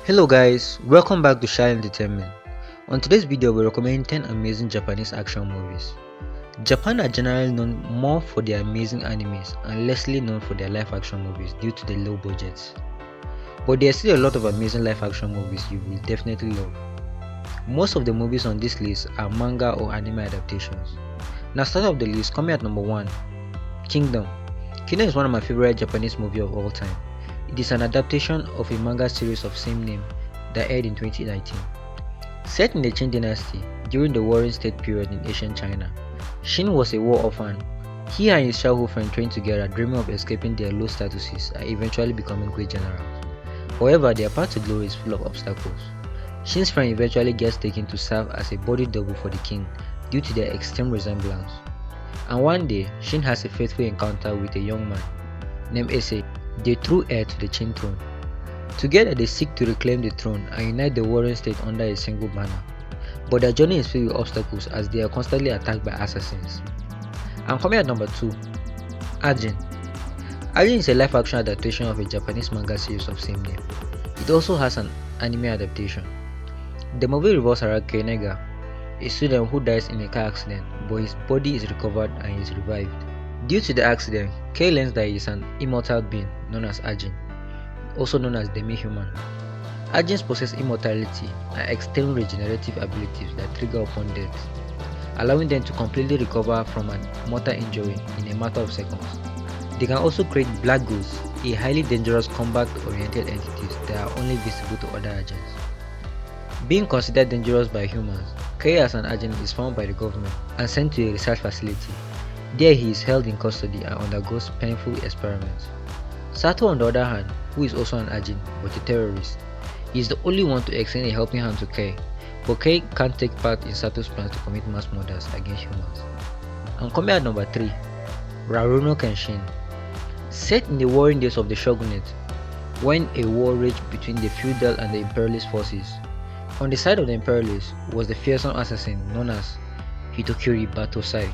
Hello guys, welcome back to Shally-Entertainment. On today's video, we recommend 10 amazing Japanese action movies. Japan are generally known more for their amazing animes and lessly known for their live action movies due to the low budgets. But there are still a lot of amazing live action movies you will definitely love. Most of the movies on this list are manga or anime adaptations. Now start off the list, coming at number 1, Kingdom. Kingdom is one of my favorite Japanese movies of all time. It is an adaptation of a manga series of same name that aired in 2019. Set in the Qing dynasty during the Warring State period in ancient China, Shin was a war orphan. He and his childhood friend trained together, dreaming of escaping their low statuses and eventually becoming great generals. However, their path to glory is full of obstacles. Shin's friend eventually gets taken to serve as a body double for the king due to their extreme resemblance. And one day, Shin has a fateful encounter with a young man named Issei, the true heir to the Qing throne. Together they seek to reclaim the throne and unite the warring state under a single banner. But their journey is filled with obstacles as they are constantly attacked by assassins. And coming at number 2, Ajin. Ajin is a live action adaptation of a Japanese manga series of same name. It also has an anime adaptation. The movie revolves around Kenega, a student who dies in a car accident, but his body is recovered and is revived. Due to the accident, Kei learns that he is an immortal being known as Ajin, also known as Demi-Human. Ajins possess immortality and extreme regenerative abilities that trigger upon death, allowing them to completely recover from an mortal injury in a matter of seconds. They can also create black ghosts, a highly dangerous combat-oriented entities that are only visible to other Ajins. Being considered dangerous by humans, Kei as an Ajin is found by the government and sent to a research facility. There he is held in custody and undergoes painful experiments. Sato on the other hand, who is also an Ajin but a terrorist, he is the only one to extend a helping hand to Kei, but Kei can't take part in Sato's plans to commit mass murders against humans. And coming at number 3, Rarouni Kenshin. Set in the warring days of the shogunate, when a war raged between the feudal and the imperialist forces. On the side of the imperialists was the fearsome assassin known as Hitokiri Batosai,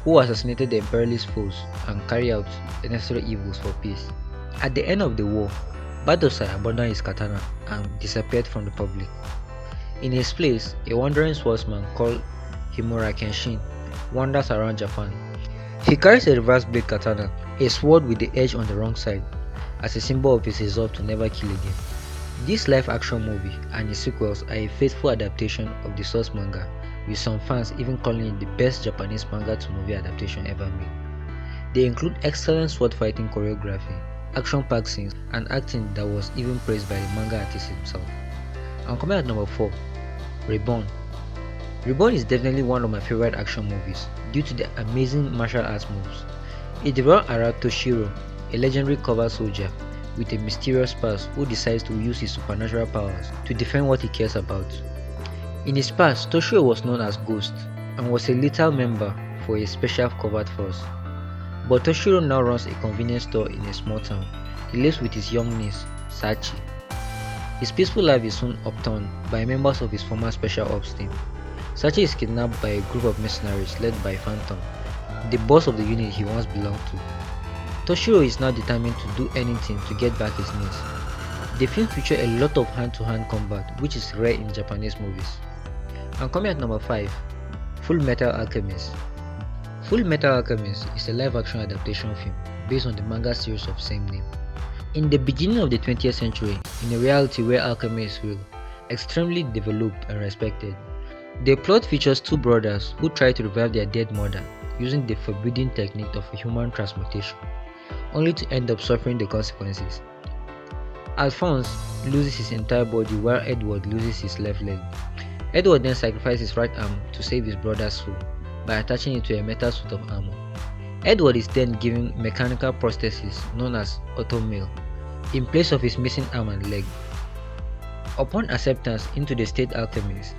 who assassinated the imperialist foes and carried out the necessary evils for peace. At the end of the war, Batosai abandoned his katana and disappeared from the public. In his place, a wandering swordsman called Himura Kenshin wanders around Japan. He carries a reverse blade katana, a sword with the edge on the wrong side, as a symbol of his resolve to never kill again. This live action movie and its sequels are a faithful adaptation of the source manga, with some fans even calling it the best Japanese manga to movie adaptation ever made. They include excellent sword fighting choreography, action-packed scenes, and acting that was even praised by the manga artist himself. And coming at number 4, Reborn. Reborn is definitely one of my favorite action movies due to the amazing martial arts moves. It revolves around Toshiro, a legendary cover soldier with a mysterious past who decides to use his supernatural powers to defend what he cares about. In his past, Toshiro was known as Ghost and was a lethal member for a special covert force. But Toshiro now runs a convenience store in a small town. He lives with his young niece, Sachi. His peaceful life is soon upturned by members of his former special ops team. Sachi is kidnapped by a group of mercenaries led by Phantom, the boss of the unit he once belonged to. Toshiro is now determined to do anything to get back his niece. The film features a lot of hand-to-hand combat, which is rare in Japanese movies. And coming at number 5, Fullmetal Alchemist. Fullmetal Alchemist is a live-action adaptation film based on the manga series of same name. In the beginning of the 20th century, in a reality where alchemy is real, extremely developed and respected, the plot features two brothers who try to revive their dead mother using the forbidden technique of human transmutation, only to end up suffering the consequences. Alphonse loses his entire body while Edward loses his left leg. Edward then sacrifices his right arm to save his brother's soul by attaching it to a metal suit of armor. Edward is then given mechanical prosthesis known as automail in place of his missing arm and leg. Upon acceptance into the state alchemist,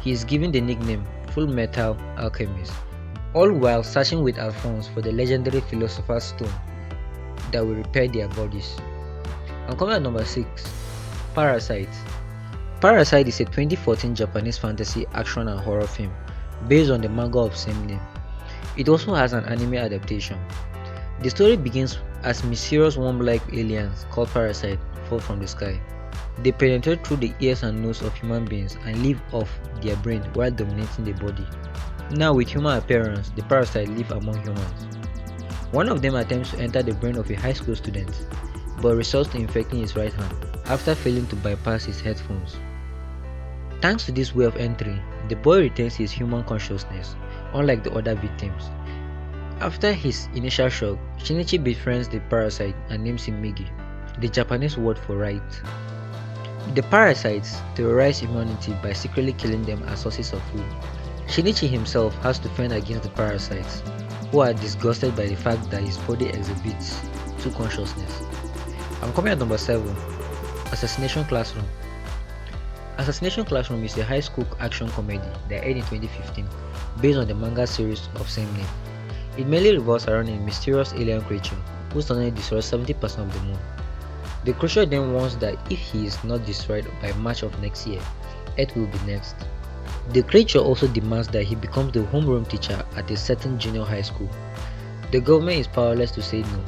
he is given the nickname Fullmetal Alchemist, all while searching with Alphonse for the legendary Philosopher's Stone that will repair their bodies. And coming at number 6, Parasyte. Parasyte is a 2014 Japanese fantasy action and horror film based on the manga of same name. It also has an anime adaptation. The story begins as mysterious worm-like aliens called Parasyte fall from the sky. They penetrate through the ears and nose of human beings and live off their brain while dominating the body. Now with human appearance, the parasite live among humans. One of them attempts to enter the brain of a high school student, but resorts to infecting his right hand after failing to bypass his headphones. Thanks to this way of entry, the boy retains his human consciousness, unlike the other victims. After his initial shock, Shinichi befriends the parasite and names him Migi, the Japanese word for right. The parasites terrorize humanity by secretly killing them as sources of food. Shinichi himself has to fend against the parasites, who are disgusted by the fact that his body exhibits two consciousness. I'm coming at number 7, Assassination Classroom. Assassination Classroom is a high school action comedy that aired in 2015, based on the manga series of same name. It mainly revolves around a mysterious alien creature who suddenly destroys 70% of the moon. The creature then warns that if he is not destroyed by March of next year, Earth will be next. The creature also demands that he becomes the homeroom teacher at a certain junior high school. The government is powerless to say no.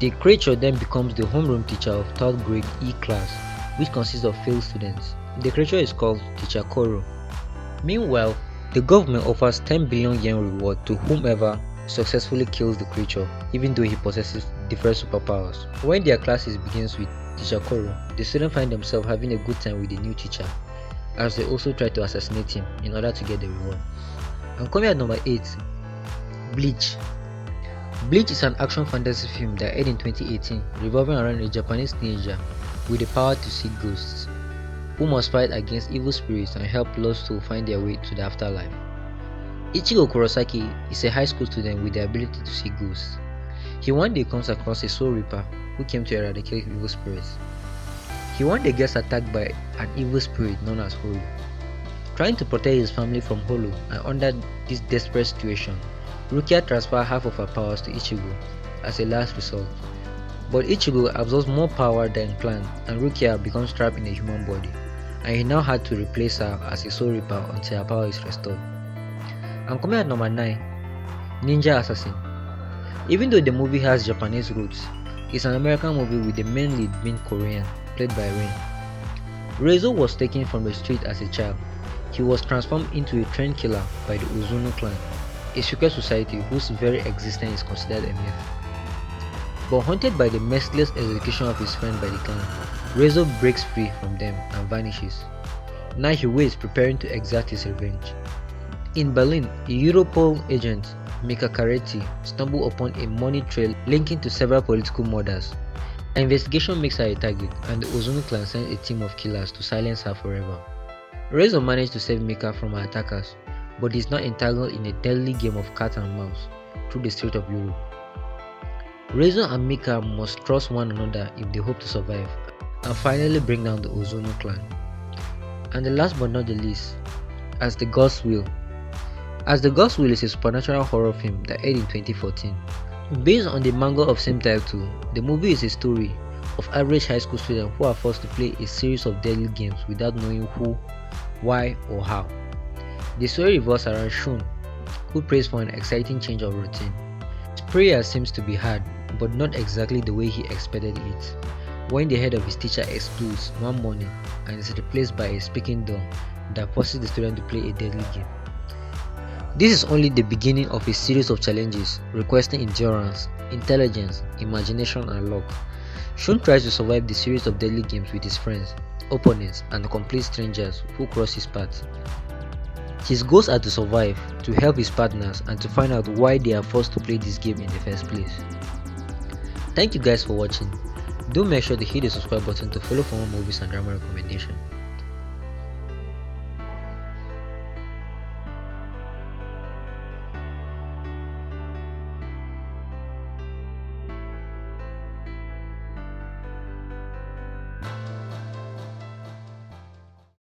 The creature then becomes the homeroom teacher of 3rd grade E class, which consists of failed students. The creature is called Teacher Koro. Meanwhile, the government offers 10 billion yen reward to whomever successfully kills the creature, even though he possesses different superpowers. When their classes begins with Teacher Koro, the students find themselves having a good time with the new teacher, as they also try to assassinate him in order to get the reward. And coming at number 8, Bleach. Bleach is an action fantasy film that aired in 2018, revolving around a Japanese teenager with the power to see ghosts, who must fight against evil spirits and help lost souls find their way to the afterlife. Ichigo Kurosaki is a high school student with the ability to see ghosts. He one day comes across a soul reaper who came to eradicate evil spirits. He one day gets attacked by an evil spirit known as Holo. Trying to protect his family from Holo and under this desperate situation, Rukia transfers half of her powers to Ichigo as a last resort. But Ichigo absorbs more power than planned and Rukia becomes trapped in a human body, and he now had to replace her as a soul reaper until her power is restored. And coming at number 9, Ninja Assassin. Even though the movie has Japanese roots, it's an American movie with the main lead being Korean, played by Rain. Reizo was taken from the street as a child. He was transformed into a trained killer by the Ozono clan, a secret society whose very existence is considered a myth. But haunted by the merciless execution of his friend by the clan, Reizo breaks free from them and vanishes. Now he waits, preparing to exact his revenge. In Berlin, a Europol agent, Mika Karetti, stumbles upon a money trail linking to several political murders. An investigation makes her a target, and the Ozono clan sends a team of killers to silence her forever. Reizo manages to save Mika from her attackers, but is not entangled in a deadly game of cat and mouse through the streets of Europe. Reizo and Mika must trust one another if they hope to survive, and finally bring down the Ozono clan. And the last but not the least, As the God's Will. As the God's Will is a supernatural horror film that aired in 2014. Based on the manga of same title, the movie is a story of average high school students who are forced to play a series of deadly games without knowing who, why, or how. The story revolves around Shun, who prays for an exciting change of routine. His prayer seems to be hard, but not exactly the way he expected it, when the head of his teacher explodes one morning and is replaced by a speaking doll that forces the student to play a deadly game. This is only the beginning of a series of challenges requesting endurance, intelligence, imagination, and luck. Shun tries to survive the series of deadly games with his friends, opponents, and complete strangers who cross his path. His goals are to survive, to help his partners, and to find out why they are forced to play this game in the first place. Thank you guys for watching. Do make sure to hit the subscribe button to follow for more movies and drama recommendations.